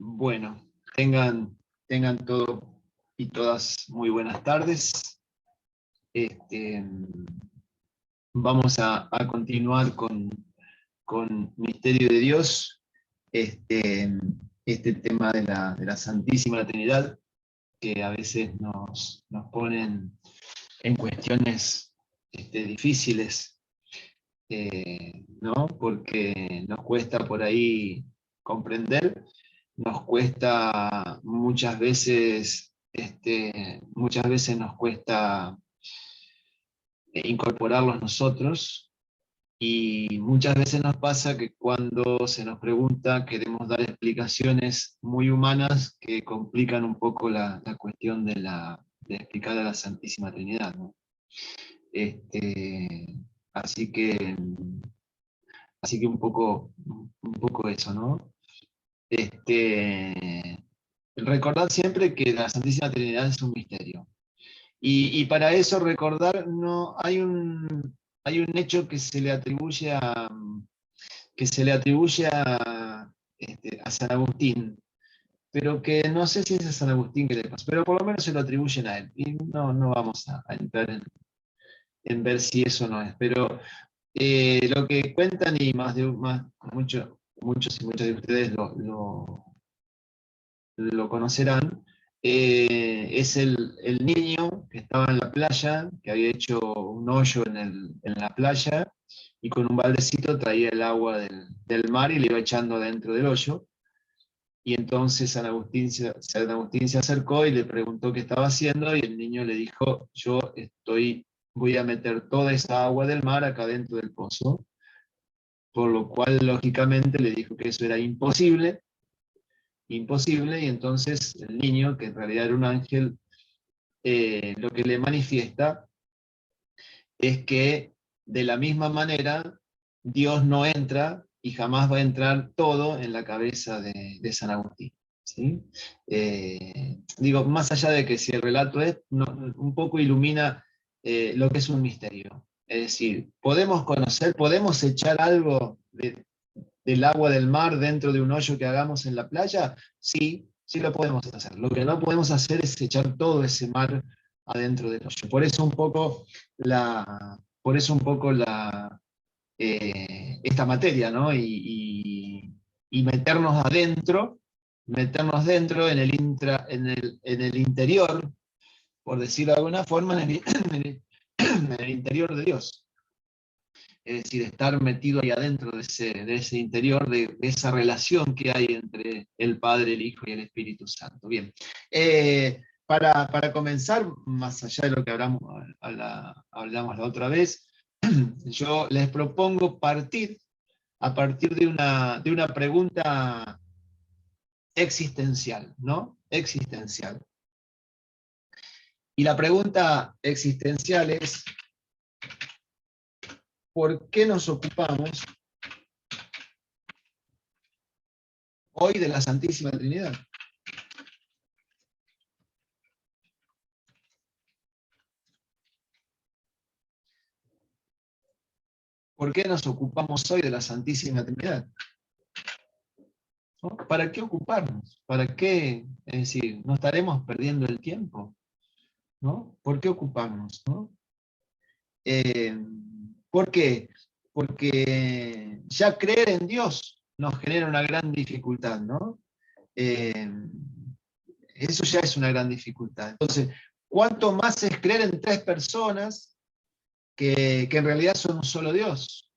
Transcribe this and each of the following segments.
Bueno, tengan todos y todas muy buenas tardes. Este, Vamos a continuar con Misterio de Dios, este tema de la Santísima Trinidad, que a veces nos ponen en cuestiones difíciles, ¿no? Porque nos cuesta por ahí comprender. Nos cuesta muchas veces nos cuesta incorporarlos nosotros, y muchas veces nos pasa que cuando se nos pregunta queremos dar explicaciones muy humanas que complican un poco la cuestión de explicar a la Santísima Trinidad, ¿no? Este, así que, así que un poco eso, ¿no? Recordad siempre que la Santísima Trinidad es un misterio. Y para eso recordar, no, hay un hecho que se le atribuye a San Agustín, pero que no sé si es a San Agustín que le pasó, pero por lo menos se lo atribuyen a él. Y no vamos a entrar en ver si eso no es. Pero lo que cuentan, y muchos y muchas de ustedes lo conocerán, es el niño que estaba en la playa, que había hecho un hoyo en la playa, y con un baldecito traía el agua del mar y le iba echando dentro del hoyo. Y entonces San Agustín se acercó y le preguntó qué estaba haciendo, y el niño le dijo: voy a meter toda esa agua del mar acá dentro del pozo. Por lo cual, lógicamente, le dijo que eso era imposible, y entonces el niño, que en realidad era un ángel, lo que le manifiesta es que de la misma manera Dios no entra y jamás va a entrar todo en la cabeza de San Agustín, ¿sí? Digo, más allá de que si el relato un poco ilumina lo que es un misterio. Es decir, podemos echar algo del agua del mar dentro de un hoyo que hagamos en la playa. Sí, sí lo podemos hacer. Lo que no podemos hacer es echar todo ese mar adentro del hoyo. Por eso un poco esta materia, ¿no? Y meternos dentro en el interior, por decirlo de alguna forma, en el interior de Dios. Es decir, estar metido ahí adentro de ese interior, de esa relación que hay entre el Padre, el Hijo y el Espíritu Santo. Bien, para comenzar, más allá de lo que hablamos la otra vez, yo les propongo partir a partir de una pregunta existencial, ¿no? Existencial. Y la pregunta existencial es: ¿por qué nos ocupamos hoy de la Santísima Trinidad? ¿Por qué nos ocupamos hoy de la Santísima Trinidad? ¿No? ¿Para qué ocuparnos? ¿Para qué? Es decir, ¿no estaremos perdiendo el tiempo? ¿No? ¿Por qué ocuparnos? ¿No? Eh, ¿Por qué? Porque ya creer en Dios nos genera una gran dificultad, ¿no? Eh, Eso ya es una gran dificultad. Entonces, ¿cuánto más es creer en tres personas que en realidad son un solo Dios?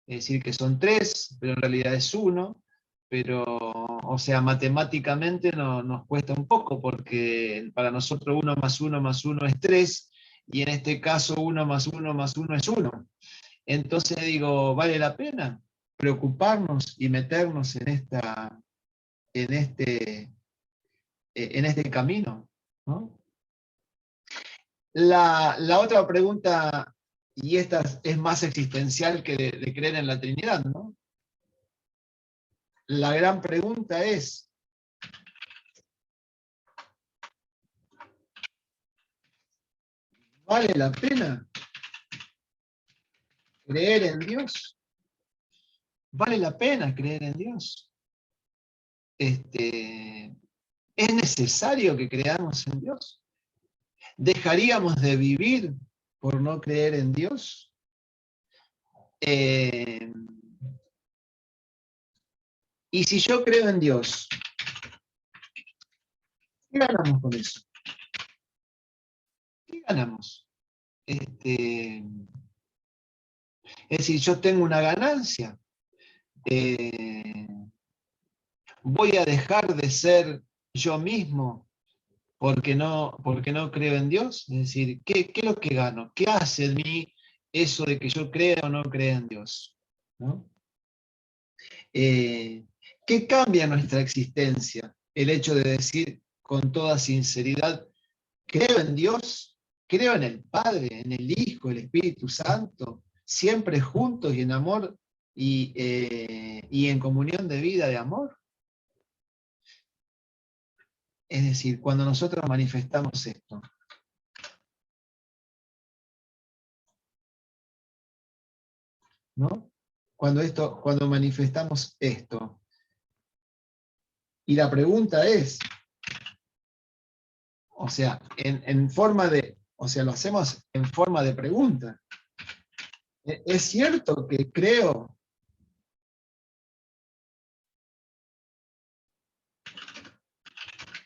Es decir, que son tres, pero en realidad es uno. Pero, o sea, matemáticamente nos cuesta un poco, porque para nosotros uno más uno es tres, y en este caso uno más uno es uno. Entonces digo, ¿vale la pena preocuparnos y meternos en este, en este camino? ¿No? La otra pregunta, y esta es más existencial que de creer en la Trinidad, ¿no? La gran pregunta es: ¿vale la pena creer en Dios? ¿Vale la pena creer en Dios? ¿Es necesario que creamos en Dios? ¿Dejaríamos de vivir por no creer en Dios? Y si yo creo en Dios, ¿qué ganamos con eso? ¿Qué ganamos? Es decir, yo tengo una ganancia. Voy a dejar de ser yo mismo porque no creo en Dios. Es decir, ¿qué es lo que gano? ¿Qué hace de mí eso de que yo crea o no crea en Dios? ¿No? ¿Qué cambia en nuestra existencia? El hecho de decir con toda sinceridad, creo en Dios, creo en el Padre, en el Hijo, el Espíritu Santo, siempre juntos y en amor y en comunión de vida, de amor. Es decir, cuando nosotros manifestamos esto, ¿no? Cuando manifestamos esto, y la pregunta es, o sea, en forma de, o sea, lo hacemos en forma de pregunta. ¿Es cierto que creo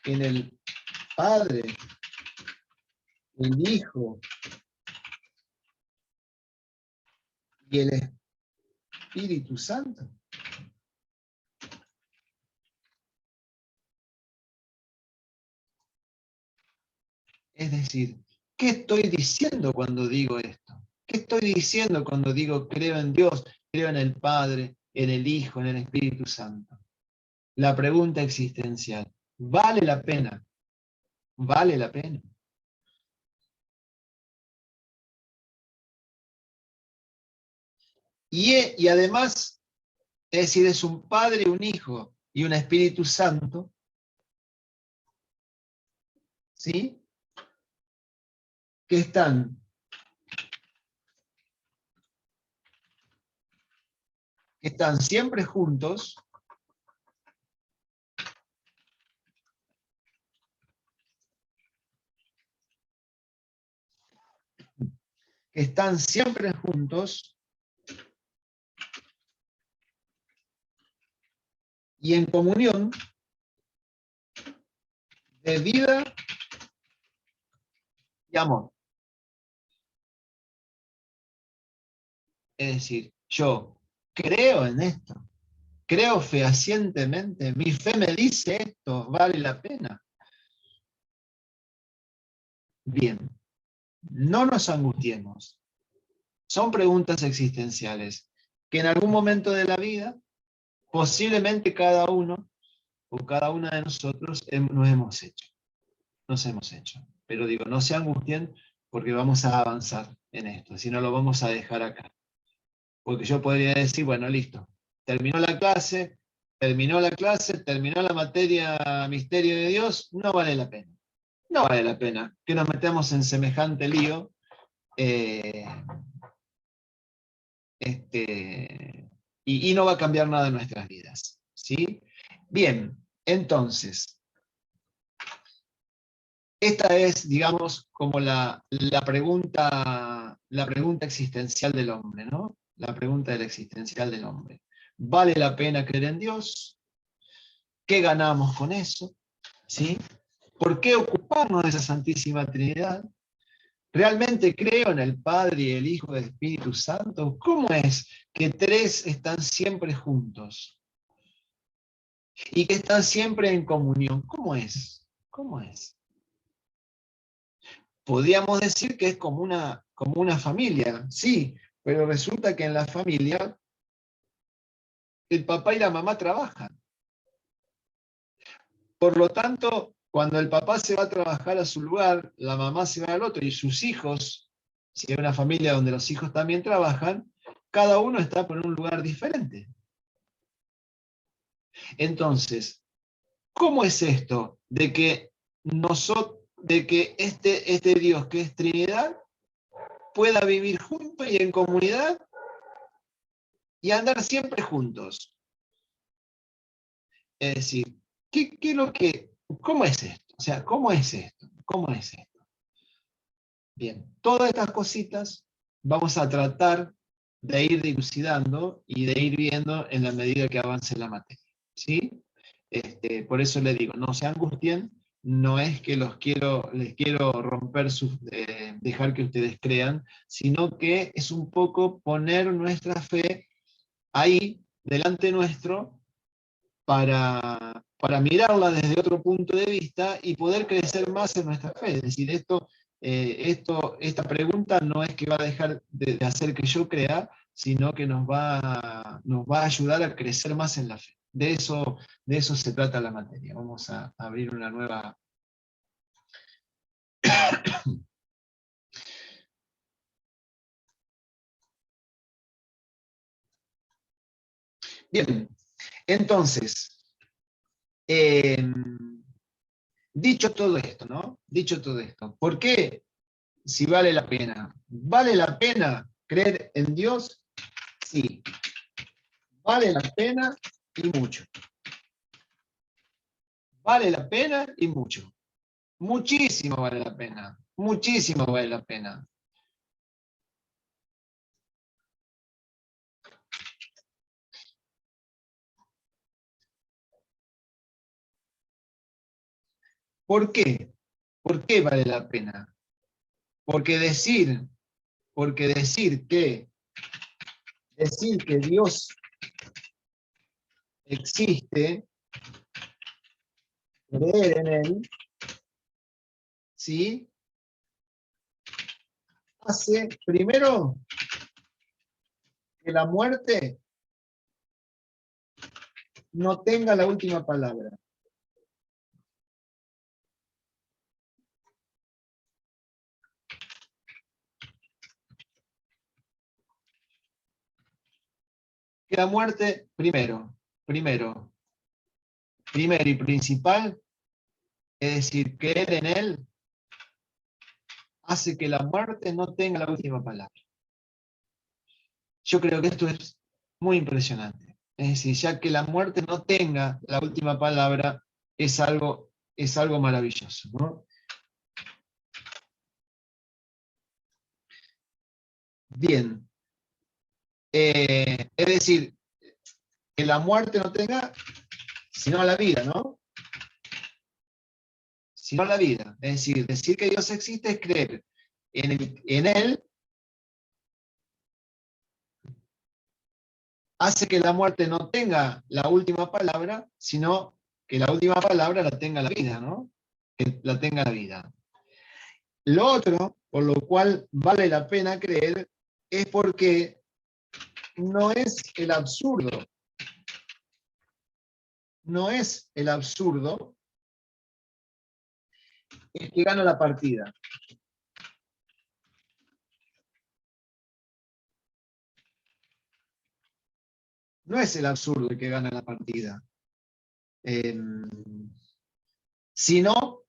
en el Padre, el Hijo y el Espíritu Santo? Es decir, ¿qué estoy diciendo cuando digo esto? ¿Qué estoy diciendo cuando digo creo en Dios, creo en el Padre, en el Hijo, en el Espíritu Santo? La pregunta existencial, ¿vale la pena? ¿Vale la pena? Y además, es decir, es un Padre, un Hijo y un Espíritu Santo, ¿sí? Que están siempre juntos, que están siempre juntos y en comunión de vida y amor. Es decir, yo creo en esto, creo fehacientemente, mi fe me dice esto, vale la pena. Bien, no nos angustiemos. Son preguntas existenciales que en algún momento de la vida, posiblemente cada uno o cada una de nosotros nos hemos hecho. Nos hemos hecho. Pero digo, no se angustien porque vamos a avanzar en esto, si no lo vamos a dejar acá. Porque yo podría decir, bueno, listo, terminó la clase, terminó la materia Misterio de Dios, no vale la pena. No vale la pena que nos metamos en semejante lío eh, y no va a cambiar nada en nuestras vidas. ¿Sí? Bien, entonces, esta es, digamos, como la pregunta existencial del hombre, ¿no? La pregunta del existencial del hombre. ¿Vale la pena creer en Dios? ¿Qué ganamos con eso? ¿Sí? ¿Por qué ocuparnos de esa Santísima Trinidad? ¿Realmente creo en el Padre y el Hijo y el Espíritu Santo? ¿Cómo es que tres están siempre juntos y que están siempre en comunión? ¿Cómo es? ¿Cómo es? Podríamos decir que es como una familia, sí, pero resulta que en la familia el papá y la mamá trabajan. Por lo tanto, cuando el papá se va a trabajar a su lugar, la mamá se va al otro y sus hijos, si hay una familia donde los hijos también trabajan, cada uno está por un lugar diferente. Entonces, ¿cómo es esto de que este Dios que es Trinidad pueda vivir juntos y en comunidad y andar siempre juntos? Es decir, ¿Qué es lo que, cómo es esto? O sea, ¿cómo es esto? ¿Cómo es esto? Bien, todas estas cositas vamos a tratar de ir dilucidando y de ir viendo en la medida que avance la materia. ¿Sí? Por eso le digo, no se angustien, no es que les quiero romper dejar que ustedes crean, sino que es un poco poner nuestra fe ahí, delante nuestro, para mirarla desde otro punto de vista y poder crecer más en nuestra fe. Es decir, esta pregunta no es que va a dejar de hacer que yo crea, sino que nos va a ayudar a crecer más en la fe. De eso se trata la materia. Vamos a abrir una nueva. Bien, entonces, eh, dicho todo esto, ¿no? Dicho todo esto, ¿por qué si vale la pena? ¿Vale la pena creer en Dios? Sí, vale la pena y mucho. Vale la pena y mucho. Muchísimo vale la pena. Muchísimo vale la pena. ¿Por qué? ¿Por qué vale la pena? Porque porque decir que Dios existe, creer en Él, ¿sí? Hace primero que la muerte no tenga la última palabra. Que la muerte, primero y principal, es decir, creer en Él, hace que la muerte no tenga la última palabra. Yo creo que esto es muy impresionante. Es decir, ya que la muerte no tenga la última palabra, es algo maravilloso, ¿no? Bien. Es decir, que la muerte no tenga, sino la vida, ¿no? Sino la vida. Es decir que Dios existe es creer en Él, hace que la muerte no tenga la última palabra, sino que la última palabra la tenga la vida, ¿no? Que la tenga la vida. Lo otro, por lo cual vale la pena creer, es porque no es el absurdo, no es el absurdo el que gana la partida. No es el absurdo el que gana la partida, eh, sino,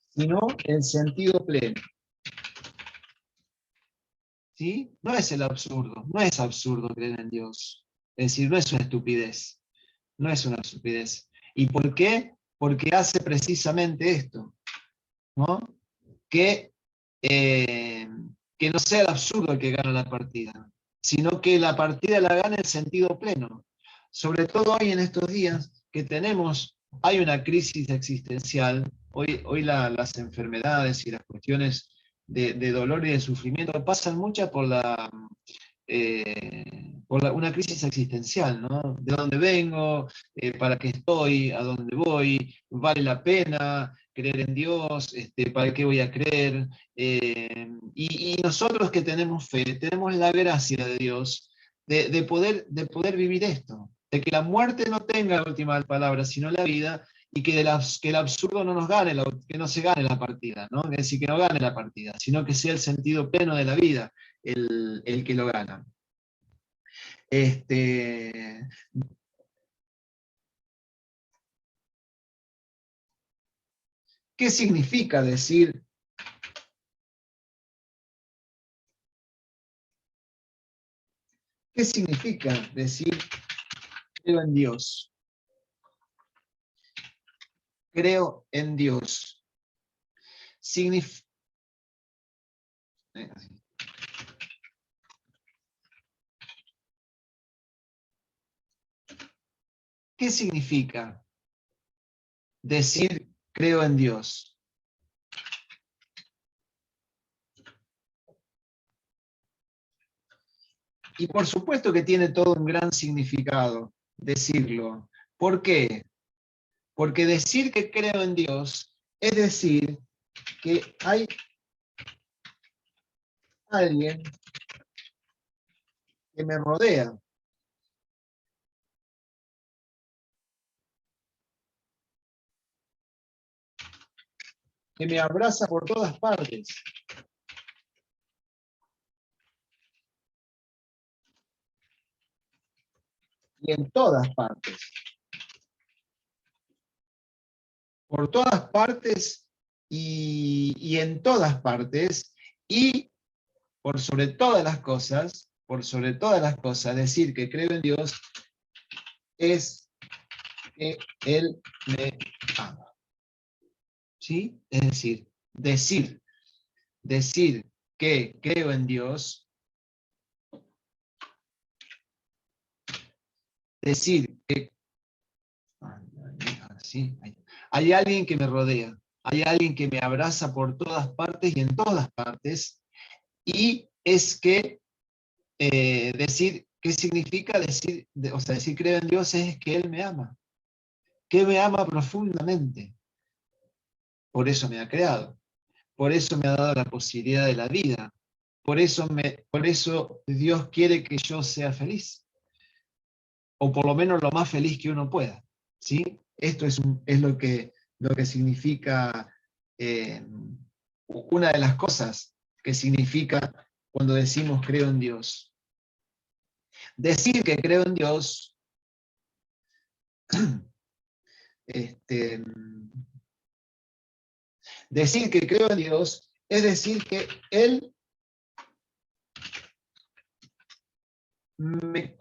sino el sentido pleno. ¿Sí? No es el absurdo, no es absurdo creer en Dios. Es decir, no es una estupidez, no es una estupidez. ¿Y por qué? Porque hace precisamente esto, ¿no? Que, eh, que no sea el absurdo el que gana la partida, sino que la partida la gane el sentido pleno. Sobre todo hoy en estos días que hay una crisis existencial, hoy las enfermedades y las cuestiones de dolor y de sufrimiento pasan muchas por una crisis existencial, ¿no? ¿De dónde vengo? ¿Para qué estoy? ¿A dónde voy? ¿Vale la pena creer en Dios? ¿Para qué voy a creer? Y nosotros que tenemos fe, tenemos la gracia de Dios de poder vivir esto, de que la muerte no tenga la última palabra, sino la vida, y que el absurdo no nos gane, que no se gane la partida, ¿no? Es decir, que no gane la partida, sino que sea el sentido pleno de la vida el que lo gana. Este, ¿Qué significa decir ¿Qué significa decir creo en Dios? creo en Dios. ¿Qué significa decir creo en Dios? Y por supuesto que tiene todo un gran significado decirlo. ¿Por qué? Porque decir que creo en Dios es decir que hay alguien que me rodea, que me abraza por todas partes. Y en todas partes. Por todas partes y en todas partes. Y por sobre todas las cosas, decir que creo en Dios es que Él me ama. ¿Sí? Es decir que creo en Dios, decir que ¿sí? Hay alguien que me rodea, hay alguien que me abraza por todas partes y en todas partes, y es que decir, ¿qué significa decir, o sea, decir creo en Dios es que Él me ama, que me ama profundamente, por eso me ha creado, por eso me ha dado la posibilidad de la vida, por eso Dios quiere que yo sea feliz, o por lo menos lo más feliz que uno pueda, ¿sí? Esto es lo que significa, una de las cosas que significa cuando decimos creo en Dios. Decir que creo en Dios, este, decir que creo en Dios es decir que Él me...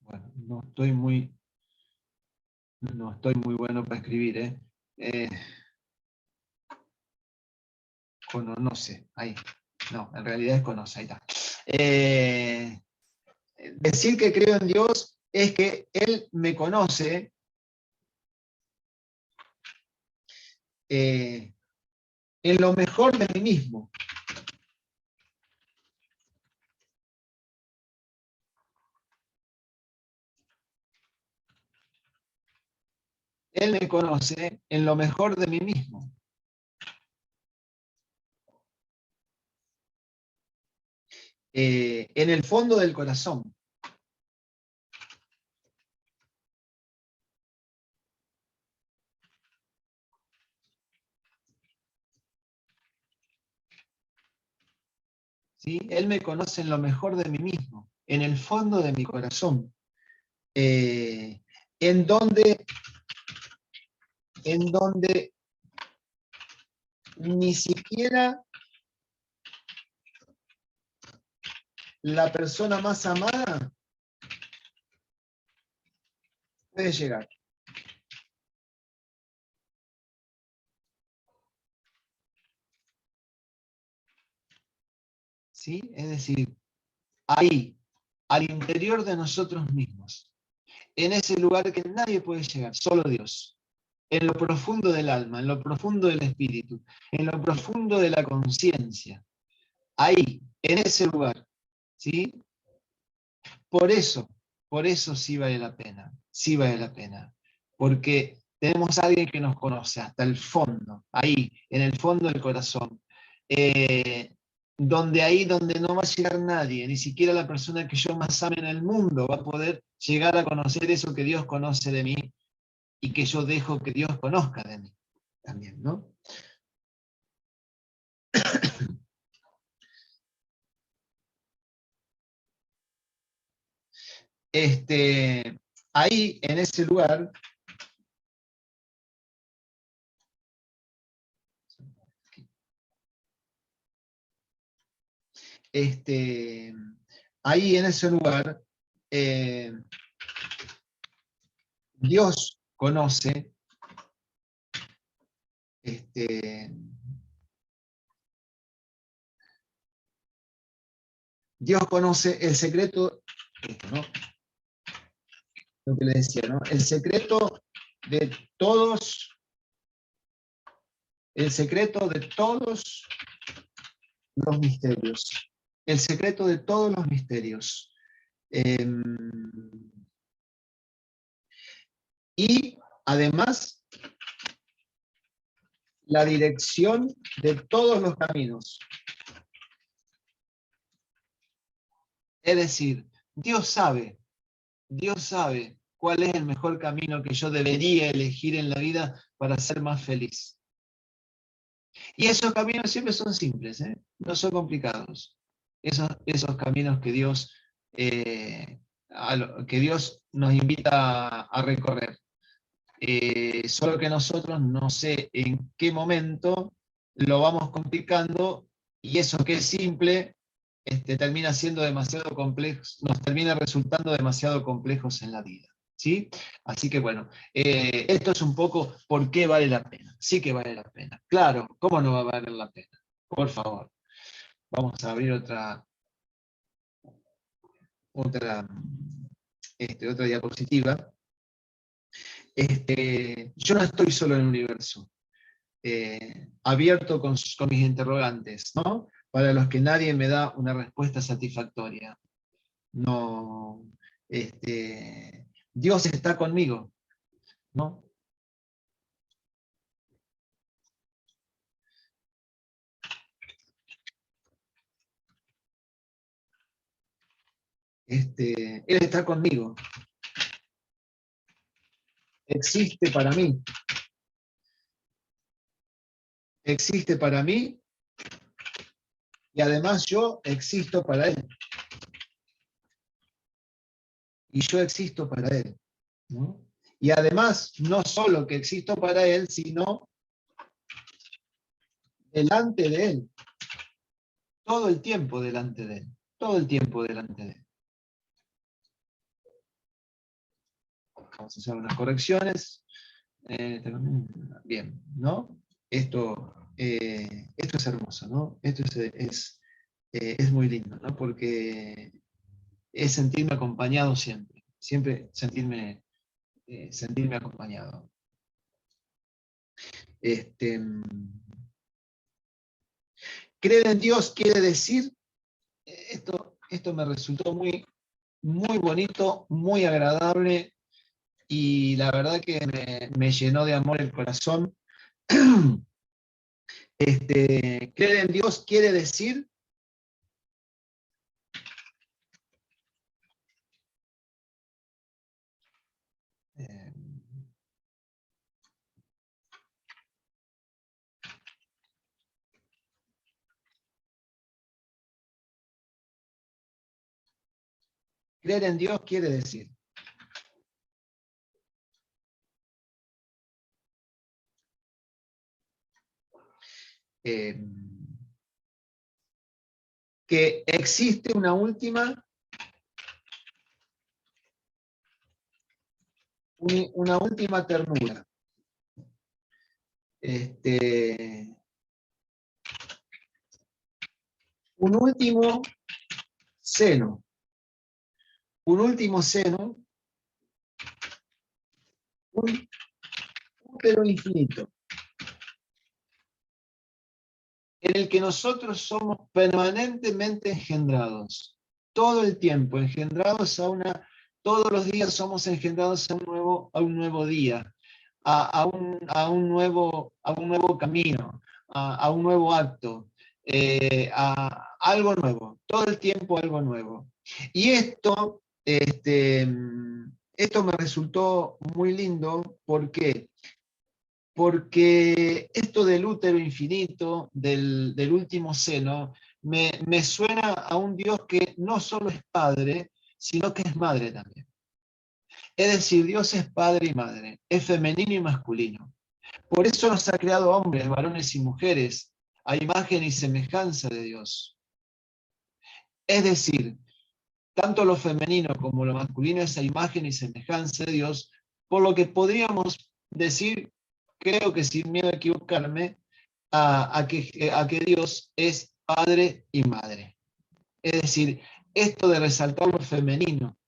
Bueno, no estoy muy bueno para escribir, ¿eh? Eh, Conoce, ahí. No, en realidad es conoce, ahí está. Decir que creo en Dios es que Él me conoce en lo mejor de mí mismo. Él me conoce en lo mejor de mí mismo. En el fondo del corazón. ¿Sí? Él me conoce en lo mejor de mí mismo, en el fondo de mi corazón. En donde ni siquiera la persona más amada puede llegar. ¿Sí? Es decir, ahí, al interior de nosotros mismos, en ese lugar que nadie puede llegar, solo Dios, en lo profundo del alma, en lo profundo del espíritu, en lo profundo de la conciencia, ahí, en ese lugar, ¿sí? Por eso, por eso sí vale la pena, porque tenemos a alguien que nos conoce hasta el fondo, ahí, en el fondo del corazón, eh, donde no va a llegar nadie, ni siquiera la persona que yo más ame en el mundo va a poder llegar a conocer eso que Dios conoce de mí y que yo dejo que Dios conozca de mí también, ¿no? Ahí, en ese lugar, ahí en ese lugar, Dios conoce, Dios conoce el secreto, ¿no? Lo que le decía, ¿no? El secreto de todos, el secreto de todos los misterios. El secreto de todos los misterios. Y además, la dirección de todos los caminos. Es decir, Dios sabe cuál es el mejor camino que yo debería elegir en la vida para ser más feliz. Y esos caminos siempre son simples, no son complicados. Esos caminos que Dios, que Dios nos invita a recorrer. Solo que nosotros no sé en qué momento lo vamos complicando y eso que es simple termina siendo demasiado complejo, nos termina resultando demasiado complejos en la vida. ¿Sí? Así que bueno, esto es un poco por qué vale la pena. Sí que vale la pena. Claro, ¿cómo no va a valer la pena? Por favor. Vamos a abrir otra diapositiva. Yo no estoy solo en el universo. Abierto con mis interrogantes, ¿no? Para los que nadie me da una respuesta satisfactoria. No, Dios está conmigo, ¿no? Él está conmigo. Existe para mí. Existe para mí y además yo existo para Él. Y yo existo para Él, ¿no? Y además, no solo que existo para Él, sino delante de Él. Todo el tiempo delante de Él. Todo el tiempo delante de Él. Vamos a hacer unas correcciones. Bien, ¿no? Esto es hermoso, ¿no? Esto es muy lindo, ¿no? Porque es sentirme acompañado siempre. Siempre sentirme acompañado. Creer en Dios quiere decir, esto me resultó muy, muy bonito, muy agradable, y la verdad que me llenó de amor el corazón. Creer en Dios quiere decir creer en Dios quiere decir que existe una última ternura. Un último seno. Un último seno. Un útero infinito. En el que nosotros somos permanentemente engendrados. Todo el tiempo, engendrados todos los días somos engendrados a un nuevo día, a un nuevo camino, a un nuevo acto, a algo nuevo, todo el tiempo algo nuevo. Y esto me resultó muy lindo. ¿Por qué? Porque esto del útero infinito, del último seno, me suena a un Dios que no solo es Padre, sino que es Madre también. Es decir, Dios es Padre y Madre, es femenino y masculino. Por eso nos ha creado hombres, varones y mujeres, a imagen y semejanza de Dios. Es decir, tanto lo femenino como lo masculino es a imagen y semejanza de Dios, por lo que podríamos decir, creo que sin miedo a equivocarme, a que Dios es padre y madre. Es decir, esto de resaltar lo femenino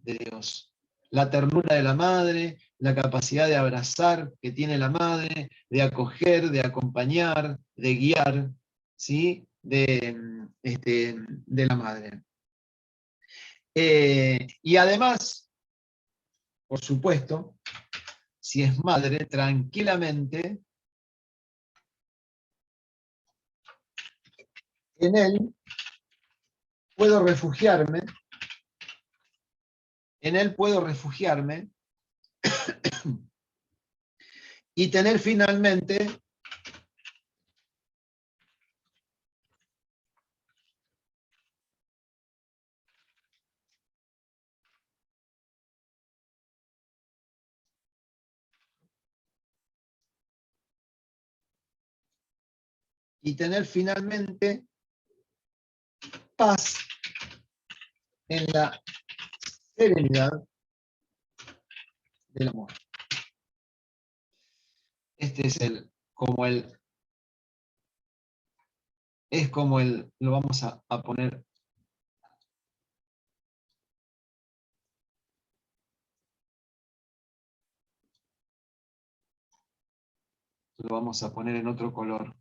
de Dios, la ternura de la madre, la capacidad de abrazar que tiene la madre, de acoger, de acompañar, de guiar, ¿sí? De la madre. Y además, por supuesto, si es madre, tranquilamente, en él puedo refugiarme, en él puedo refugiarme y tener finalmente paz en la serenidad del amor. Este es lo vamos a poner, lo vamos a poner en otro color.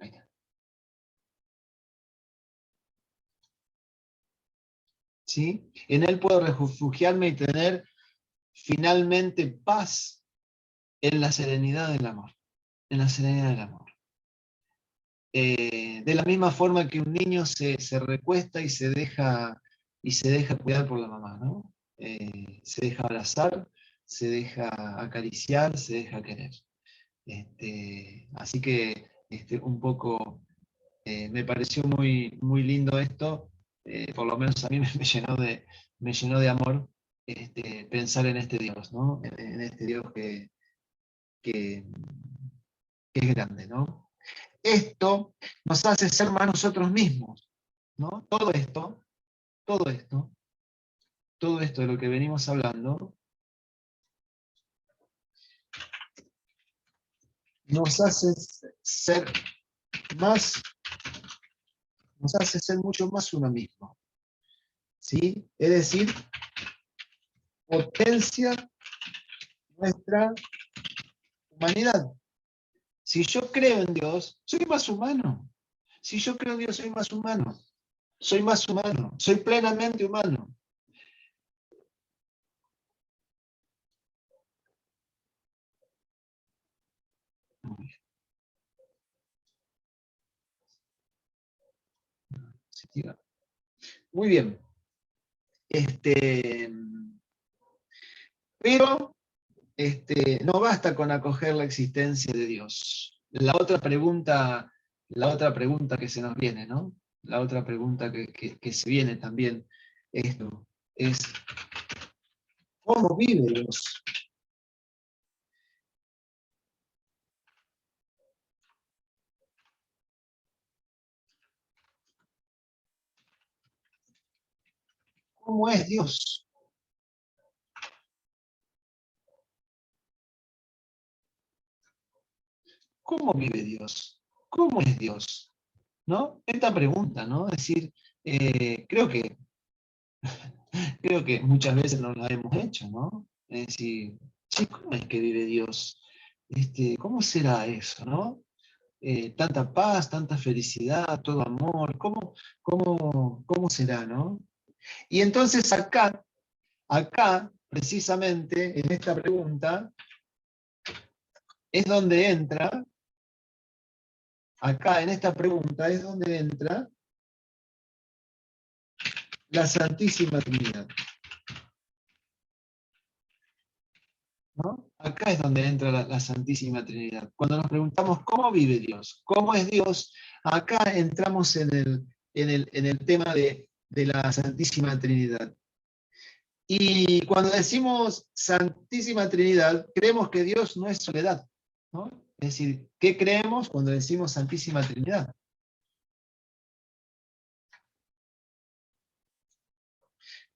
Ahí está. ¿Sí? En él puedo refugiarme y tener finalmente paz en la serenidad del amor. En la serenidad del amor. De la misma forma que un niño se recuesta y se deja cuidar por la mamá, ¿no? Se deja abrazar, se deja acariciar, se deja querer. Así que un poco me pareció muy, muy lindo esto, por lo menos a mí me llenó de amor pensar en este Dios, ¿no? En este Dios que, que es grande, ¿no? Esto nos hace ser más nosotros mismos, ¿no? Todo esto, todo esto de lo que venimos hablando, nos hace ser más, nos hace ser mucho más uno mismo, ¿sí? Es decir, potencia nuestra humanidad. Si yo creo en Dios, soy más humano. Si yo creo en Dios, soy más humano. Soy más humano. Soy plenamente humano. Muy bien. Pero no basta con acoger la existencia de Dios. La otra pregunta que se nos viene, ¿no? La otra pregunta que se viene también esto es ¿cómo vive Dios? ¿Cómo es Dios? ¿Cómo vive Dios? ¿Cómo es Dios? ¿No? Esta pregunta, ¿no? Es decir, creo que muchas veces nos la hemos hecho, ¿no? Es decir, che, ¿cómo es que vive Dios? ¿Cómo será eso, no? Tanta paz, tanta felicidad, todo amor, ¿cómo será, no? Y entonces acá, precisamente, en esta pregunta, es donde entra, acá en esta pregunta es donde entra la Santísima Trinidad. ¿No? Acá es donde entra la Santísima Trinidad. Cuando nos preguntamos cómo vive Dios, cómo es Dios, acá entramos en el tema de la Santísima Trinidad. Y cuando decimos Santísima Trinidad, creemos que Dios no es soledad, ¿no? Es decir, ¿qué creemos cuando decimos Santísima Trinidad?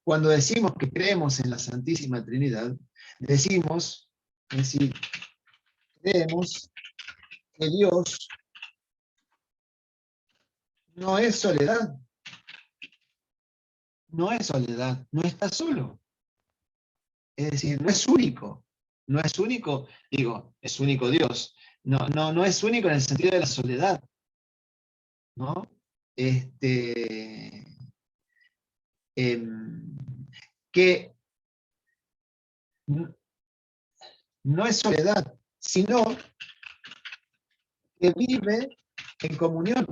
Cuando decimos que creemos en la Santísima Trinidad, decimos, es decir, creemos que Dios no es soledad, no es soledad, no está solo. Es decir, no es único, digo, es único Dios, no es único en el sentido de la soledad, ¿no? Este, em, que no es soledad, sino que vive en comunión,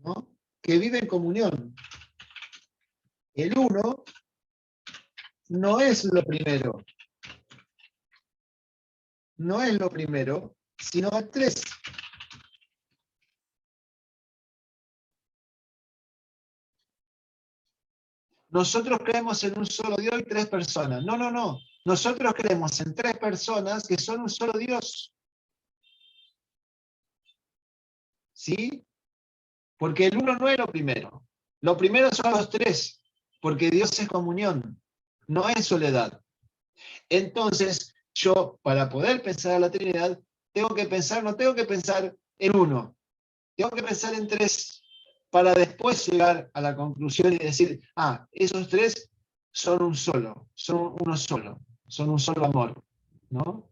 ¿no? Que vive en comunión. El uno no es lo primero, no es lo primero, sino el tres. Nosotros creemos en un solo Dios y tres personas. No, no, no. Nosotros creemos en tres personas que son un solo Dios. ¿Sí? Porque el uno no es lo primero. Lo primero son los tres, porque Dios es comunión, no es soledad. Entonces, yo, para poder pensar en la Trinidad, tengo que pensar, no tengo que pensar en uno, tengo que pensar en tres, para después llegar a la conclusión y decir, ah, esos tres son un solo, son uno solo, son un solo amor, ¿no?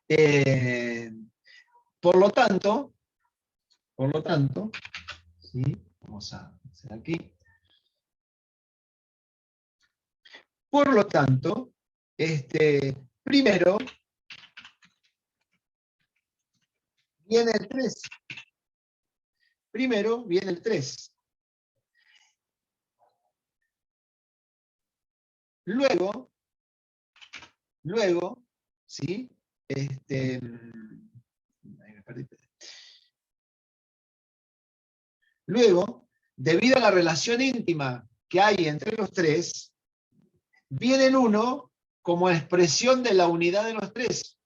Eh, por lo tanto, ¿sí? Vamos a hacer aquí. Por lo tanto, primero viene el 3. Primero viene el 3. Luego, ¿sí? Luego, debido a la relación íntima que hay entre los tres, viene el 1 como expresión de la unidad de los tres.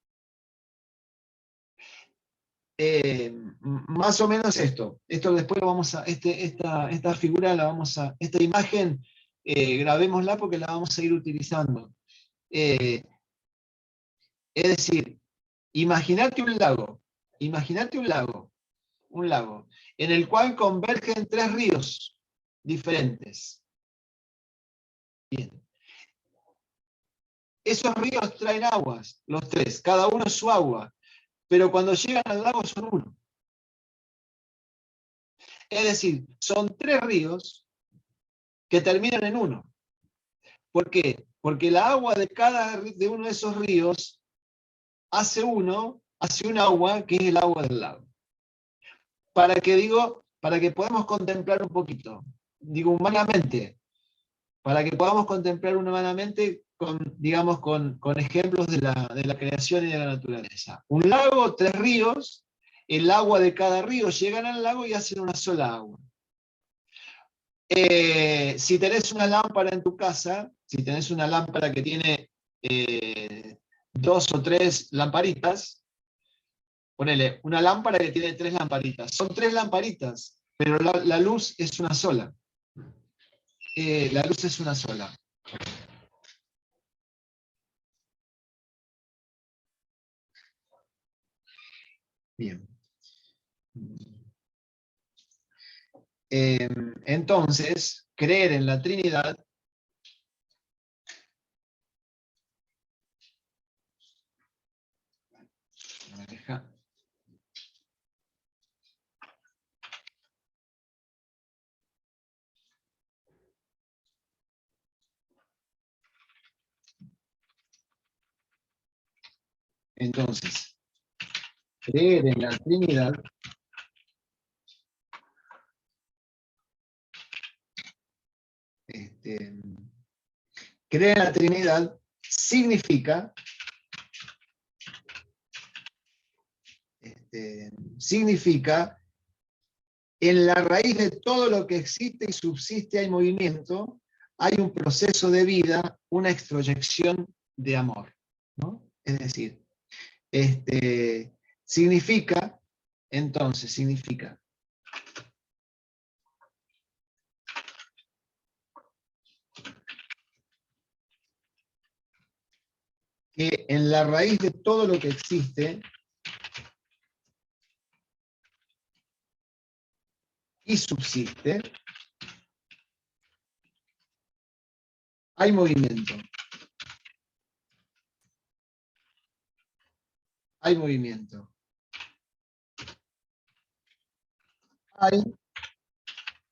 Más o menos esto. Esto después lo vamos a, esta figura la vamos a, esta imagen, grabémosla porque la vamos a ir utilizando. Es decir, imagínate un lago, en el cual convergen tres ríos diferentes. Bien. Esos ríos traen aguas, los tres, cada uno su agua, pero cuando llegan al lago son uno. Es decir, son tres ríos que terminan en uno. ¿Por qué? Porque la agua de uno de esos ríos hace un agua que es el agua del lago. Para que podamos contemplar un poquito, digo humanamente, para que podamos contemplar humanamente digamos, con ejemplos de la creación y de la naturaleza. Un lago, tres ríos, el agua de cada río llegan al lago y hacen una sola agua. Si tenés una lámpara en tu casa, si tenés una lámpara que tiene 2 o 3 lamparitas, ponele una lámpara que tiene 3 lamparitas. Son 3 lamparitas, pero la luz es una sola. La luz es una sola. Bien. Entonces, creer en la Trinidad entonces, creer en la Trinidad creer en la Trinidad significa significa en la raíz de todo lo que existe y subsiste hay movimiento, hay un proceso de vida, una extroyección de amor, ¿no? Es decir, significa, entonces, significa que en la raíz de todo lo que existe y subsiste, hay movimiento. Hay movimiento. Hay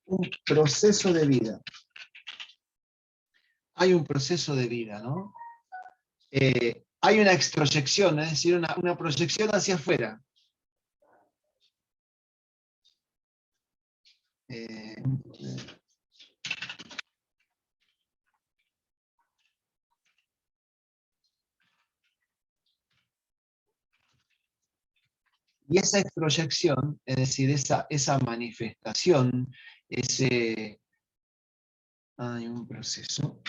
un proceso de vida. Hay un proceso de vida, ¿no? Hay una extroyección, es decir, una proyección hacia afuera. Y esa extroyección, es decir, esa manifestación, hay un proceso,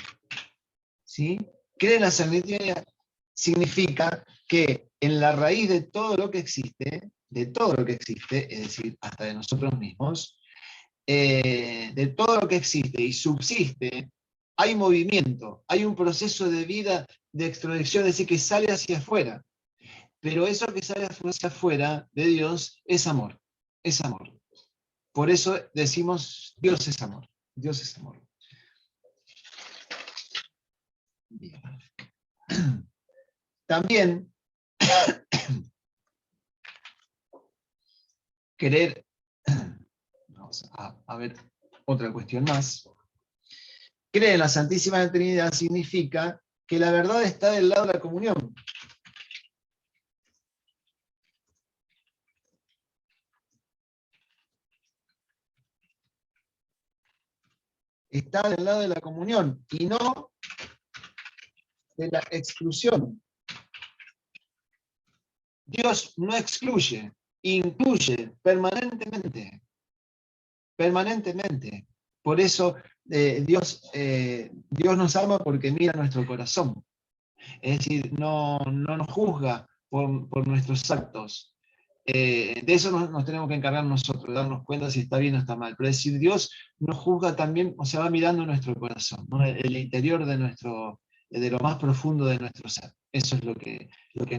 ¿sí? Creer en la sanidad significa que en la raíz de todo lo que existe, es decir, hasta de nosotros mismos, de todo lo que existe y subsiste, hay movimiento, hay un proceso de vida, de extroyección, es decir, que sale hacia afuera. Pero eso que sale hacia afuera de Dios es amor, es amor. Por eso decimos, Dios es amor, Dios es amor. Bien. También, querer, vamos a ver otra cuestión más. Creer en la Santísima Trinidad significa que la verdad está del lado de la comunión. Está del lado de la comunión y no de la exclusión. Dios no excluye, incluye permanentemente. Permanentemente. Por eso Dios nos ama porque mira nuestro corazón. Es decir, no nos juzga por nuestros actos. De eso nos tenemos que encargar nosotros, darnos cuenta si está bien o está mal. Pero es decir, Dios nos juzga también, o sea, va mirando nuestro corazón, ¿no? El interior de lo más profundo de nuestro ser. Eso es lo que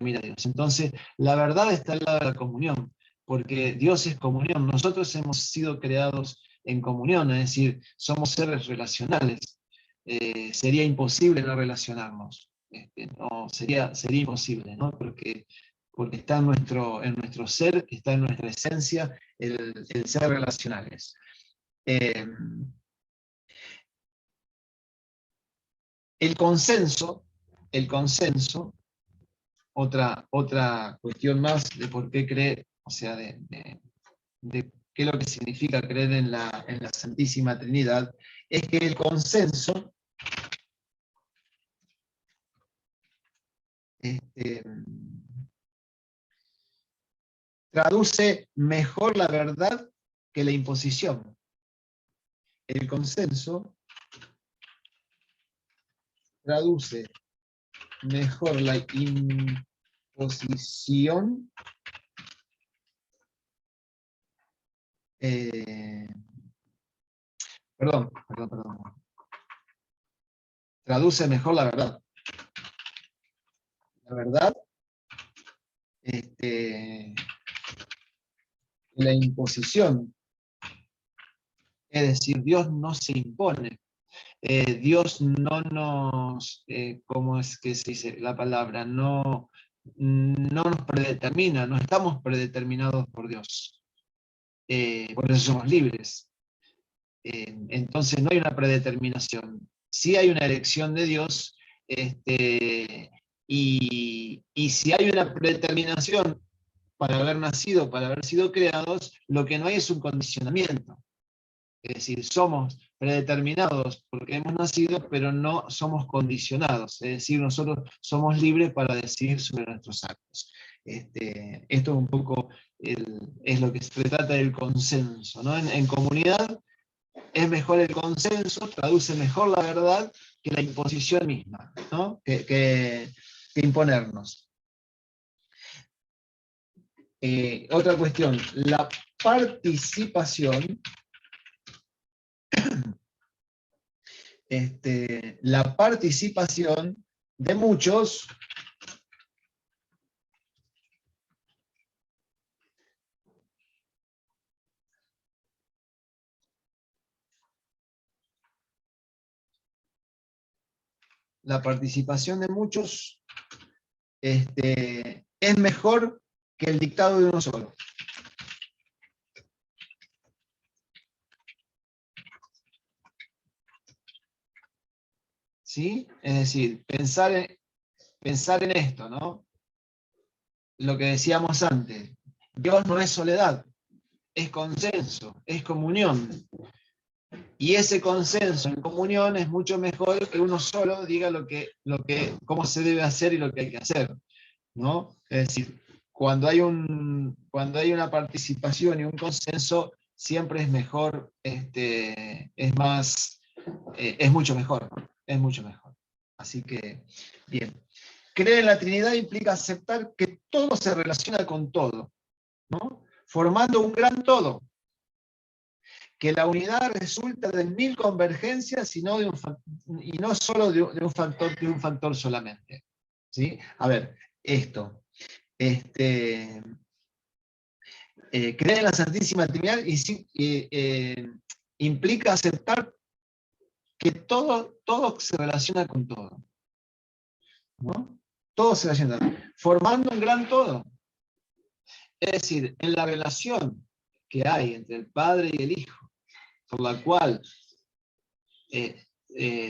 mira Dios. Entonces, la verdad está al lado de la comunión, porque Dios es comunión. Nosotros hemos sido creados en comunión, es decir, somos seres relacionales. Sería imposible no relacionarnos. No, sería imposible, ¿no? Porque está en nuestro ser, está en nuestra esencia, el ser relacionales. El consenso, otra cuestión más de por qué creer, o sea, de qué es lo que significa creer en la Santísima Trinidad, es que el consenso traduce mejor la verdad que la imposición. El consenso traduce mejor la imposición perdón. Traduce mejor la verdad. La verdad, la imposición. Es decir, Dios no se impone. Dios no nos, ¿cómo es que se dice la palabra? No nos predetermina, no estamos predeterminados por Dios. Por eso somos libres. Entonces no hay una predeterminación. Sí hay una elección de Dios, y si hay una predeterminación para haber nacido, para haber sido creados, lo que no hay es un condicionamiento. Es decir, somos predeterminados porque hemos nacido, pero no somos condicionados. Es decir, nosotros somos libres para decidir sobre nuestros actos. Esto es un poco es lo que se trata del consenso, ¿no? En comunidad es mejor el consenso, traduce mejor la verdad que la imposición misma, ¿no? Que imponernos. Otra cuestión, la participación, la participación de muchos es mejor que el dictado de uno solo. ¿Sí? Es decir, pensar en esto, ¿no? Lo que decíamos antes, Dios no es soledad, es consenso, es comunión. Y ese consenso en comunión es mucho mejor que uno solo diga cómo se debe hacer y lo que hay que hacer, ¿no? Es decir, cuando hay una participación y un consenso, siempre es mejor, es mucho mejor, ¿no? Es mucho mejor. Así que, bien. Creer en la Trinidad implica aceptar que todo se relaciona con todo, ¿no? Formando un gran todo. Que la unidad resulta de 1000 convergencias y no solo de un factor solamente. ¿Sí? A ver, esto. Creer en la Santísima Trinidad implica aceptar que todo se relaciona con todo, ¿no? Todo se relaciona, formando un gran todo. Es decir, en la relación que hay entre el Padre y el Hijo, por la cual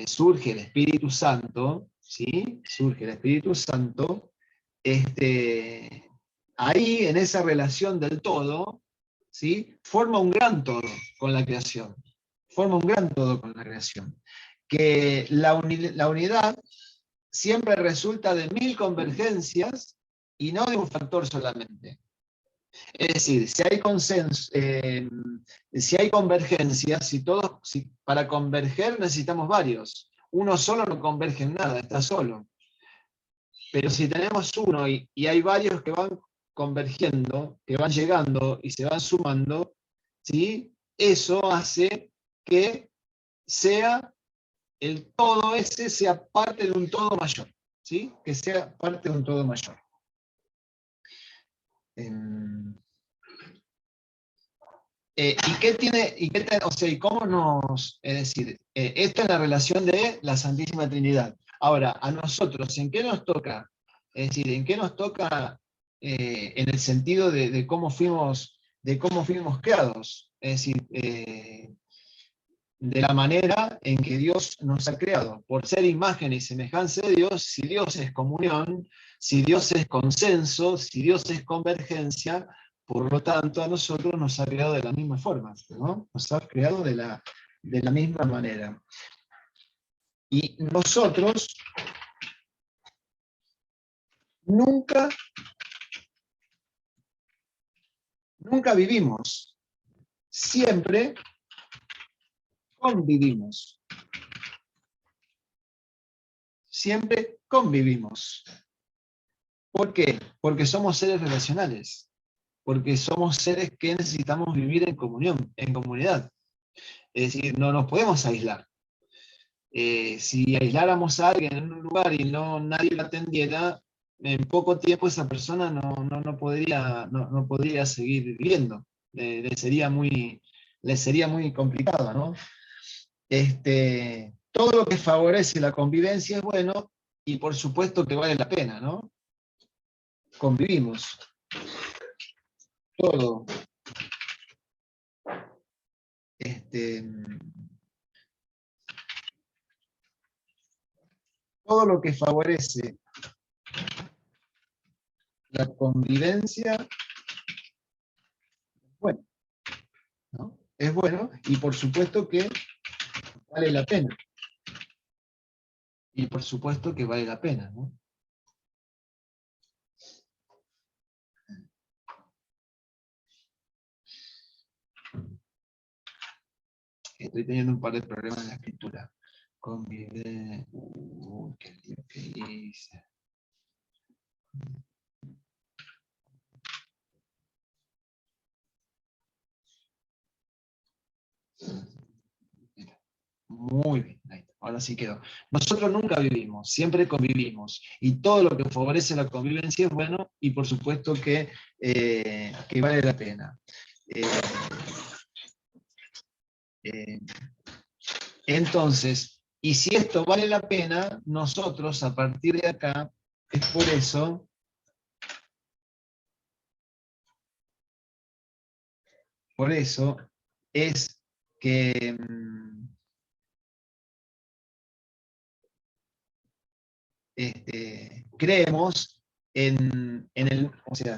surge el Espíritu Santo, ¿sí? Surge el Espíritu Santo, ahí en esa relación del todo, ¿sí? Forma un gran todo con la creación. Forma un gran todo con la creación. Que la unidad siempre resulta de 1000 convergencias y no de un factor solamente. Es decir, si hay consenso, si hay convergencia, para converger necesitamos varios. Uno solo no converge en nada, está solo. Pero si tenemos uno y hay varios que van convergiendo, que van llegando y se van sumando, ¿sí? Eso hace que el todo ese sea parte de un todo mayor. ¿Sí? Que sea parte de un todo mayor. ¿Y qué tiene, o sea, y cómo es decir, esto es la relación de la Santísima Trinidad. Ahora, a nosotros, ¿en qué nos toca? Es decir, ¿en qué nos toca en el sentido de cómo fuimos creados? Es decir, de la manera en que Dios nos ha creado. Por ser imagen y semejanza de Dios, si Dios es comunión, si Dios es consenso, si Dios es convergencia, por lo tanto a nosotros nos ha creado de la misma forma, ¿no? Nos ha creado de la misma manera. Y nosotros nunca vivimos, siempre convivimos. Siempre convivimos. ¿Por qué? Porque somos seres relacionales. Porque somos seres que necesitamos vivir en comunión, en comunidad. Es decir, no nos podemos aislar. Si aisláramos a alguien en un lugar y nadie lo atendiera, en poco tiempo esa persona no podría seguir viviendo. Le sería muy complicado, ¿no? Todo lo que favorece la convivencia es bueno y por supuesto que vale la pena, ¿no? Convivimos. Todo. Todo lo que favorece la convivencia, bueno, ¿no? Es bueno y por supuesto que vale la pena. Y por supuesto que vale la pena, ¿no? estoy teniendo un par de problemas en la escritura. Qué lío que hice. Muy bien, ahí está, ahora sí quedó. Nosotros nunca vivimos, siempre convivimos. Y todo lo que favorece la convivencia es bueno y por supuesto que vale la pena. Eh, eh, entonces, y si esto vale la pena, nosotros a partir de acá, es por eso es que creemos en el, o sea,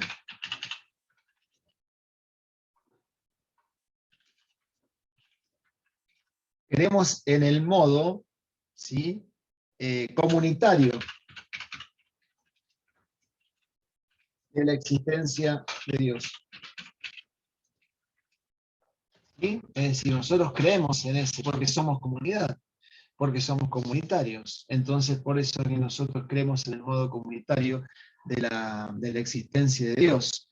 creemos en el modo, ¿sí? Comunitario de la existencia de Dios. ¿Sí? Es decir, nosotros creemos en ese, porque somos comunidad, porque somos comunitarios. Entonces, por eso es que nosotros creemos en el modo comunitario de la existencia de Dios.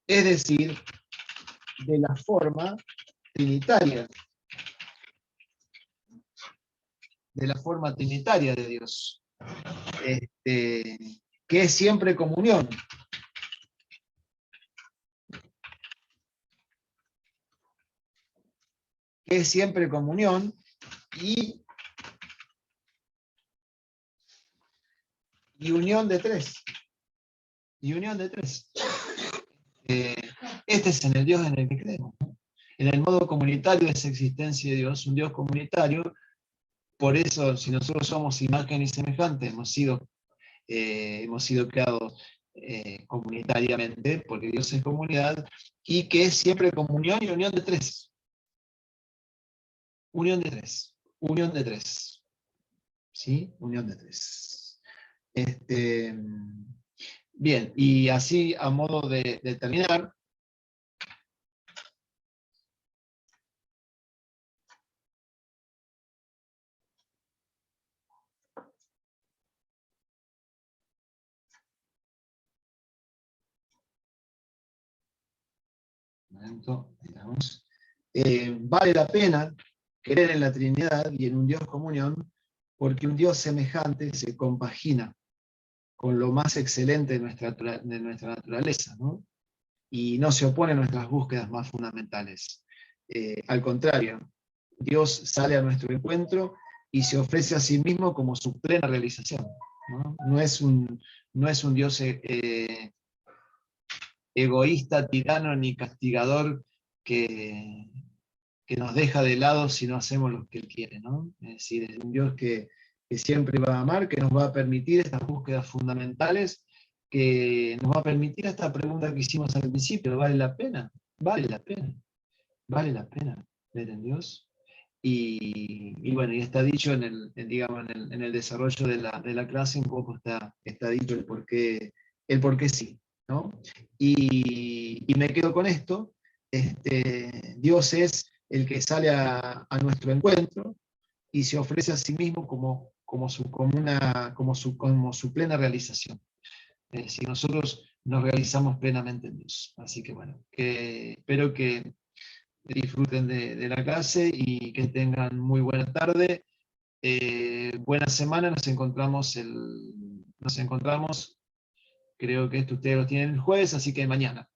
Es decir, de la forma trinitaria, de la forma trinitaria de Dios, que es siempre comunión. Que es siempre comunión y unión de tres. Y unión de tres. Este es en el Dios en el que creemos, ¿no? En el modo comunitario de esa existencia de Dios, un Dios comunitario. Por eso, si nosotros somos imagen y semejante, hemos sido creados comunitariamente, porque Dios es comunidad, y que es siempre comunión y unión de tres. Unión de tres. Unión de tres. ¿Sí? Unión de tres. Bien, y así a modo de terminar, vale la pena creer en la Trinidad y en un Dios comunión, porque un Dios semejante se compagina con lo más excelente de nuestra naturaleza, ¿no? Y no se opone a nuestras búsquedas más fundamentales. Al contrario, Dios sale a nuestro encuentro y se ofrece a sí mismo como su plena realización, ¿no? No es un Dios egoísta, tirano ni castigador que, que nos deja de lado si no hacemos lo que Él quiere, ¿no? Es decir, es un Dios que siempre va a amar, que nos va a permitir estas búsquedas fundamentales, que nos va a permitir esta pregunta que hicimos al principio: ¿vale la pena? Vale la pena, vale la pena ver en Dios. Y bueno, y está dicho digamos, en el desarrollo de la clase, un poco está dicho el por qué sí, ¿no? Y me quedo con esto. Dios es el que sale a nuestro encuentro y se ofrece a sí mismo como su plena realización. Es decir, nosotros nos realizamos plenamente en Dios. Así que bueno, espero que disfruten de la clase y que tengan muy buena tarde, buena semana. Nos encontramos, creo que esto ustedes lo tienen el jueves, así que mañana.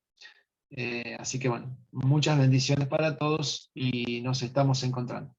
Así que bueno, muchas bendiciones para todos y nos estamos encontrando.